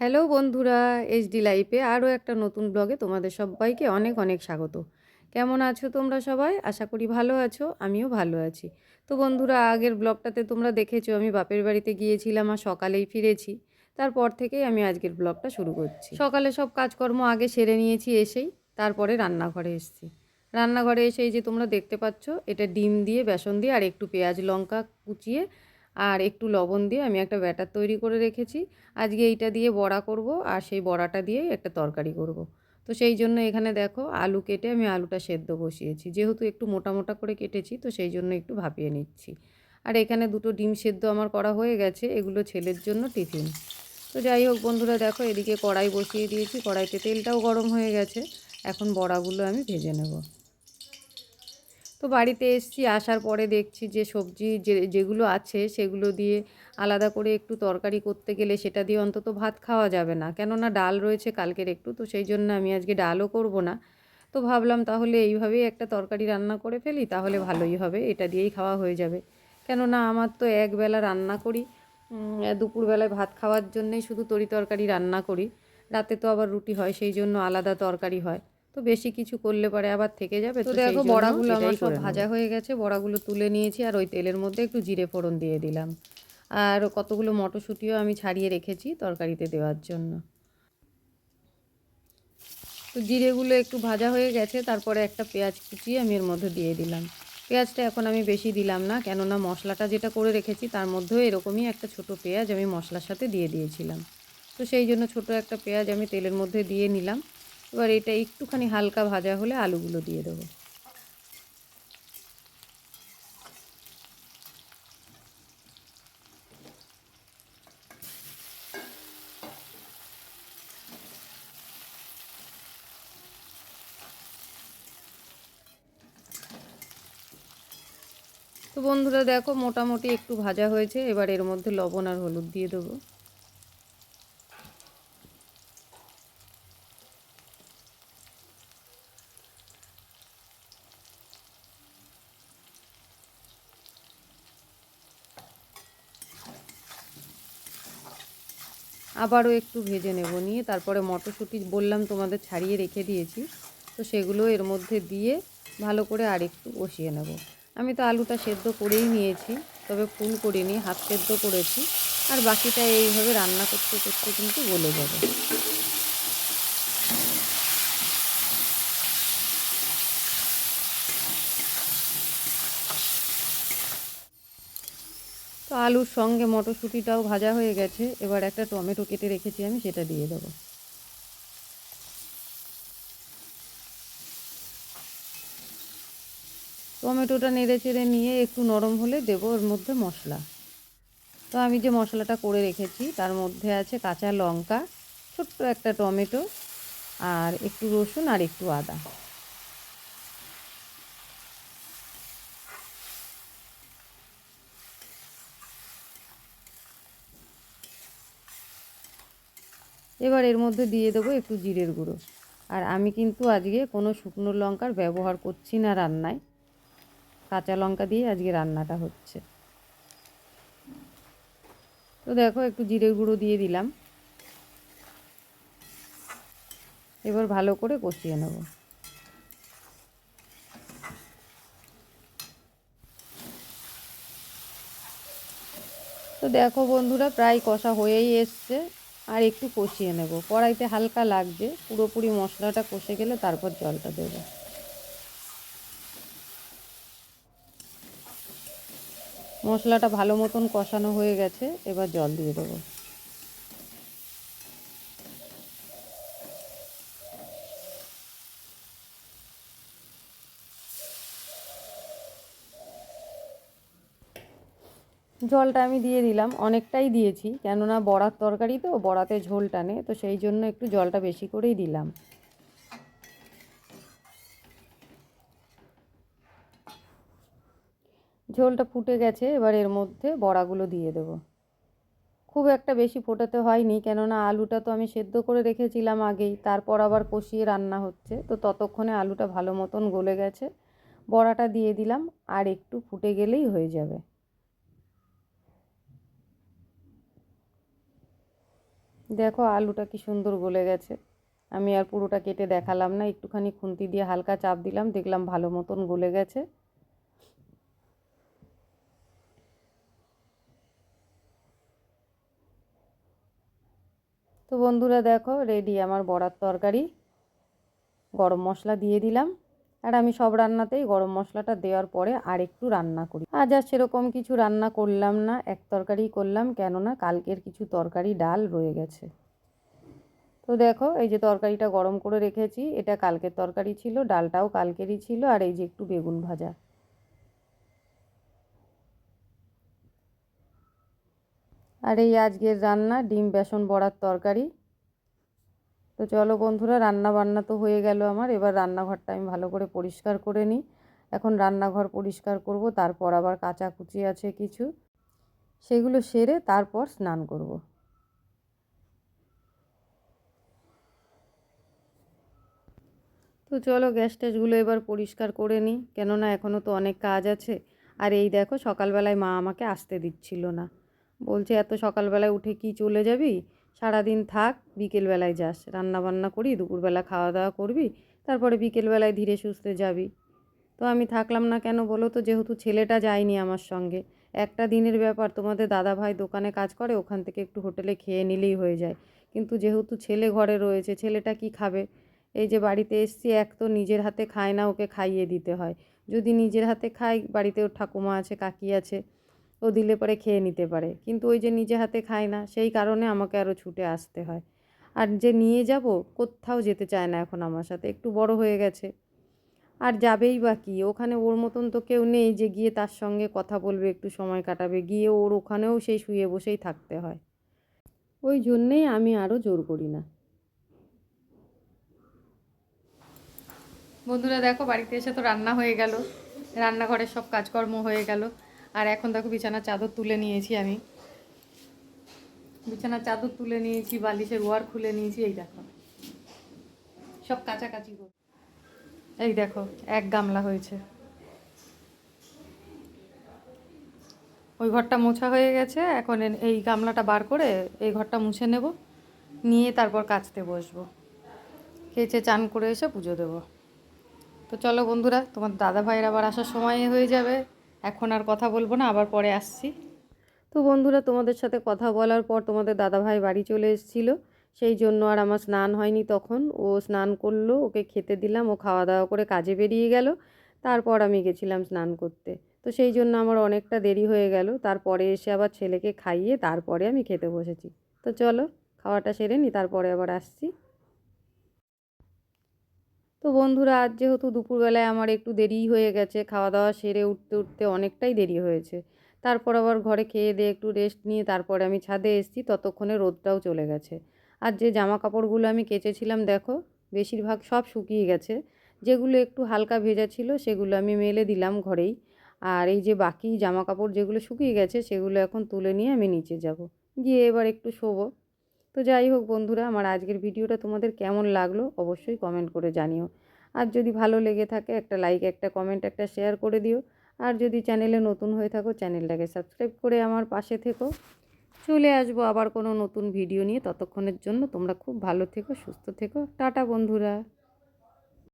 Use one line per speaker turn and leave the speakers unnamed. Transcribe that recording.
Hello বন্ধুরা, HD লাইফে আরও একটা নতুন ব্লগে তোমাদের সবাইকে অনেক অনেক স্বাগত। কেমন আছো তোমরা সবাই? আশা করি ভালো আছো, আমিও ভালো আছি। তো বন্ধুরা, আগের ব্লগটাতে তোমরা দেখেছো আমি বাপের বাড়িতে গিয়েছিলাম আর সকালেই ফিরেছি। তারপর থেকেই আমি আজকের ব্লগটা শুরু করছি। সকালে সব কাজকর্ম আগে সেরে নিয়েছি, এসেই তারপরে রান্নাঘরে এসেছি। রান্নাঘরে এসে এই যে তোমরা দেখতে পাচ্ছ, এটা ডিম দিয়ে, বেসন দিয়ে আর একটু পেঁয়াজ লঙ্কা কুচিয়ে আর একটু লবণ দিয়ে আমি একটা ব্যাটার তৈরি করে রেখেছি। আজকে এইটা দিয়ে বড়া করব আর সেই বড়াটা দিয়েই একটা তরকারি করব। তো সেই জন্য এখানে দেখো আলু কেটে আমি আলুটা সেদ্ধ বসিয়েছি। যেহেতু একটু মোটা মোটা করে কেটেছি, তো সেই জন্য একটু ভাপিয়ে নিচ্ছি। আর এখানে দুটো ডিম সেদ্ধ আমার করা হয়ে গেছে, এগুলো ছেলের জন্য টিফিন। তো যাই হোক বন্ধুরা, দেখো এদিকে কড়াই বসিয়ে দিয়েছি, কড়াইতে তেলটাও গরম হয়ে গেছে। এখন বড়াগুলো আমি ভেজে নেব। তো বাড়িতে এসেছি, আসার পরে দেখছি যে সবজি যেগুলো আছে সেগুলো দিয়ে আলাদা করে একটু তরকারি করতে গেলে সেটা দিয়ে অন্তত ভাত খাওয়া যাবে না, কেননা ডাল রয়েছে কালকের একটু, তো সেই জন্য আমি আজকে ডালও করব না। তো ভাবলাম তাহলে এইভাবেই একটা তরকারি রান্না করে ফেলি, তাহলে ভালোই হবে, এটা দিয়েই খাওয়া হয়ে যাবে। কেননা আমার তো একবেলা রান্না করি, দুপুরবেলায় ভাত খাওয়ার জন্যেই শুধু তরি তরকারি রান্না করি। রাতে তো আবার রুটি হয়, সেই জন্য আলাদা তরকারি হয়। তো বেশি কিছু করলে পরে আবার থেকে যাবে, তো দেখো বড়াগুলো আমার সব ভাজা হয়ে গেছে, বড়াগুলো তুলে নিয়েছি আর ওই তেলের মধ্যে একটু জিরে ফোড়ন দিয়ে দিলাম। আর কতগুলো মটরশুঁটিও আমি ছাড়িয়ে রেখেছি তরকারিতে দেওয়ার জন্য। তো জিরেগুলো একটু ভাজা হয়ে গেছে, তারপরে একটা পেঁয়াজ কুচিয়ে আমি এর মধ্যে দিয়ে দিলাম। পেঁয়াজটা এখন আমি বেশি দিলাম না, কেননা মশলাটা যেটা করে রেখেছি তার মধ্যেও এরকমই একটা ছোট পেঁয়াজ আমি মশলার সাথে দিয়ে দিয়েছিলাম। তো সেই জন্য ছোট একটা পেঁয়াজ আমি তেলের মধ্যে দিয়ে নিলাম। এবার এটা একটুখানি হালকা ভাজা হলে আলুগুলো দিয়ে দেবো। তো বন্ধুরা দেখো মোটামুটি একটু ভাজা হয়েছে, এবার এর মধ্যে লবণ আর হলুদ দিয়ে দেবো। আবারও একটু ভেজে নেব, নিয়ে তারপরে মটরশুঁটি বললাম তোমাদের ছাড়িয়ে রেখে দিয়েছি, তো সেগুলো এর মধ্যে দিয়ে ভালো করে আর একটু কষিয়ে নেব। আমি তো আলুটা সেদ্ধ করেই নিয়েছি, তবে ফুল করিনি, হাফ সেদ্ধ করেছি। আর বাকিটা এইভাবে রান্না করতে করতে কিন্তু গলে যাবে। তো আলুর সঙ্গে মটরশুঁটিটাও ভাজা হয়ে গেছে, এবার একটা টমেটো কেটে রেখেছি আমি, সেটা দিয়ে দেবো। টমেটোটা নেড়ে চেড়ে নিয়ে একটু নরম হলে দেবো ওর মধ্যে মশলা। তো আমি যে মশলাটা করে রেখেছি তার মধ্যে আছে কাঁচা লঙ্কা, ছোট্ট একটা টমেটো, আর একটু রসুন আর একটু আদা। এবার এর মধ্যে দিয়ে দেবো একটু জিরের গুঁড়ো। আর আমি কিন্তু আজকে কোনো শুকনো লঙ্কার ব্যবহার করছি না রান্নায়, কাঁচা লঙ্কা দিয়ে আজকে রান্নাটা হচ্ছে। তো দেখো একটু জিরের গুঁড়ো দিয়ে দিলাম, এবার ভালো করে কষিয়ে নেব। তো দেখো বন্ধুরা, প্রায় কষা হয়েই এসছে, আর একটু কষিয়ে নেব। কড়াইতে হালকা লাগছে, পুরোপুরি মশলাটা কষে গেলে তারপর জলটা দেবো। মশলাটা ভালো মতন কষানো হয়ে গেছে, এবার জল দিয়ে দেবো। জলটা আমি দিয়ে দিলাম, অনেকটাই দিয়েছি, কেননা বড়ার তরকারি তো বড়াতে ঝোল টানে, তো সেই জন্য একটু জলটা বেশি করেই দিলাম। ঝোলটা ফুটে গেছে, এবার এর মধ্যে বড়াগুলো দিয়ে দেবো। খুব একটা বেশি ফোটাতে হয়নি, কেননা আলুটা তো আমি সেদ্ধ করে রেখেছিলাম আগেই, তারপর আবার কষিয়ে রান্না হচ্ছে, তো ততক্ষণে আলুটা ভালো মতন গলে গেছে। বড়াটা দিয়ে দিলাম, আর একটু ফুটে গেলেই হয়ে যাবে। দেখো আলুটা কি সুন্দর গলে গেছে। আমি আর পুরোটা কেটে দেখালাম না, একটুখানি খুন্তি দিয়ে হালকা চাপ দিলাম, দেখলাম ভালো মতন গলে গেছে। তো বন্ধুরা দেখো রেডি আমার বড়ার তরকারি। গরম মশলা দিয়ে দিলাম। আর আমি সব রান্নাতেই গরম মশলাটা দেওয়ার পরে আর একটু রান্না করি। আজ আর সেরকম কিছু রান্না করলাম না, এক তরকারি করলাম, কেননা কালকের কিছু তরকারি ডাল রয়ে গেছে। তো দেখো এই যে তরকারিটা গরম করে রেখেছি, এটা কালকের তরকারি ছিল, ডালটাও কালকেরই ছিল, আর এই যে একটু বেগুন ভাজা। আর এই আজকের রান্না ডিম বেসন বড়ার তরকারি। তো চলো বন্ধুরা, রান্না বান্না তো হয়ে গেল আমার, এবার রান্নাঘরটা আমি ভালো করে পরিষ্কার করে নিই। এখন রান্নাঘর পরিষ্কার করব, তারপর আবার কাচাকুচি আছে কিছু, সেগুলো সেরে তারপর স্নান করব। তো চলো গ্যাস ট্যাসগুলো এবার পরিষ্কার করে নিই, কেননা এখনও তো অনেক কাজ আছে। আর এই দেখো সকালবেলায় মা আমাকে আসতে দিচ্ছিল না, বলছে এত সকালবেলায় উঠে কি চলে যাবি, সারাদিন থাক, বিকেলবেলায় যাস, রান্না বান্না করি, দুপুরবেলা খাওয়া দাওয়া করবি, তারপরে বিকেলবেলায় ধীরে সুস্থে যাবি। তো আমি থাকলাম না কেন বলো তো, যেহেতু ছেলেটা যায়নি আমার সঙ্গে, একটা দিনের ব্যাপার, তোমাদের দাদা ভাই দোকানে কাজ করে, ওখান থেকে একটু হোটেলে খেয়ে নিলেই হয়ে যায়। কিন্তু যেহেতু ছেলে ঘরে রয়েছে, ছেলেটা কি খাবে? এই যে বাড়িতে এসছি, এক তো নিজের হাতে খায় না, ওকে খাইয়ে দিতে হয়। যদি নিজের হাতে খাই, বাড়িতে ওর ঠাকুমা আছে, কাকি আছে, ও দিলে পরে খেয়ে নিতে পারে, কিন্তু ওই যে নিজে হাতে খায় না, সেই কারণে আমাকে আরও ছুটে আসতে হয়। আর যে নিয়ে যাব, কোথাও যেতে চায় না এখন আমার সাথে, একটু বড় হয়ে গেছে। আর যাবেই বা কি, ওখানে ওর মতন তো কেউ নেই যে গিয়ে তার সঙ্গে কথা বলবে, একটু সময় কাটাবে, গিয়ে ওর ওখানেও সেই শুয়ে বসেই থাকতে হয়। ওই জন্যেই আমি আরও জোর করি না। বন্ধুরা দেখো বাড়িতে এসে তো রান্না হয়ে গেল, রান্নাঘরের সব কাজকর্ম হয়ে গেল। আর এখন দেখো বিছানার চাদর তুলে নিয়েছি আমি, বিছানার চাদর তুলে নিয়েছি, বালিশের ওয়ার খুলে নিয়েছি, এই দেখো সব কাছাকাছি। এই দেখো এক গামলা হয়েছে। ওই ঘরটা মোছা হয়ে গেছে, এখন এই গামলাটা বার করে এই ঘরটা মুছে নেব, নিয়ে তারপর কাচতে বসবো, খেয়েছে চান করে এসে পুজো দেবো। তো চলো বন্ধুরা, তোমার দাদা ভাইয়ের আবার আসার সময় হয়ে যাবে, এখন আর কথা বলবো না, আবার পরে আসছি। তো বন্ধুরা তোমাদের সাথে কথা বলার পর তোমাদের দাদাভাই বাড়ি চলে এসেছিলো, সেই জন্য আর আমার স্নান হয়নি তখন। ও স্নান করলো, ওকে খেতে দিলাম, ও খাওয়া দাওয়া করে কাজে বেরিয়ে গেল, তারপর আমি গেছিলাম স্নান করতে। তো সেই জন্য আমার অনেকটা দেরি হয়ে গেল, তারপরে এসে আবার ছেলেকে খাইয়ে তারপরে আমি খেতে বসেছি। তো চলো খাওয়াটা সেরে নি, তারপরে আবার আসছি। তো বন্ধুরা আজ যেহেতু দুপুরবেলায় আমার একটু দেরিই হয়ে গেছে, খাওয়া দাওয়া সেরে উঠতে উঠতে অনেকটাই দেরি হয়েছে। তারপর আবার ঘরে খেয়ে দিয়ে একটু রেস্ট নিয়ে তারপরে আমি ছাদে এসেছি, ততক্ষণে রোদটাও চলে গেছে। আর যে জামা কাপড়গুলো আমি কেচেছিলাম দেখো, বেশিরভাগ সব শুকিয়ে গেছে, যেগুলো একটু হালকা ভেজা ছিল সেগুলো আমি মেলে দিলাম ঘরেই। আর এই যে বাকি জামা কাপড় যেগুলো শুকিয়ে গেছে সেগুলো এখন তুলে নিয়ে আমি নিচে যাব, গিয়ে এবার একটু শোবো। তো যাই হোক বন্ধুরা, আমার আজকের ভিডিওটা তোমাদের কেমন লাগলো অবশ্যই কমেন্ট করে জানিও। আর যদি ভালো লেগে থাকে একটা লাইক, একটা কমেন্ট, একটা শেয়ার করে দিও। আর যদি চ্যানেলে নতুন হয়ে থাকো চ্যানেলটাকে সাবস্ক্রাইব করে আমার পাশে থেকো। চলে আসবো আবার কোনো নতুন ভিডিও নিয়ে, ততক্ষণের জন্য তোমরা খুব ভালো থেকো, সুস্থ থেকো, টাটা বন্ধুরা।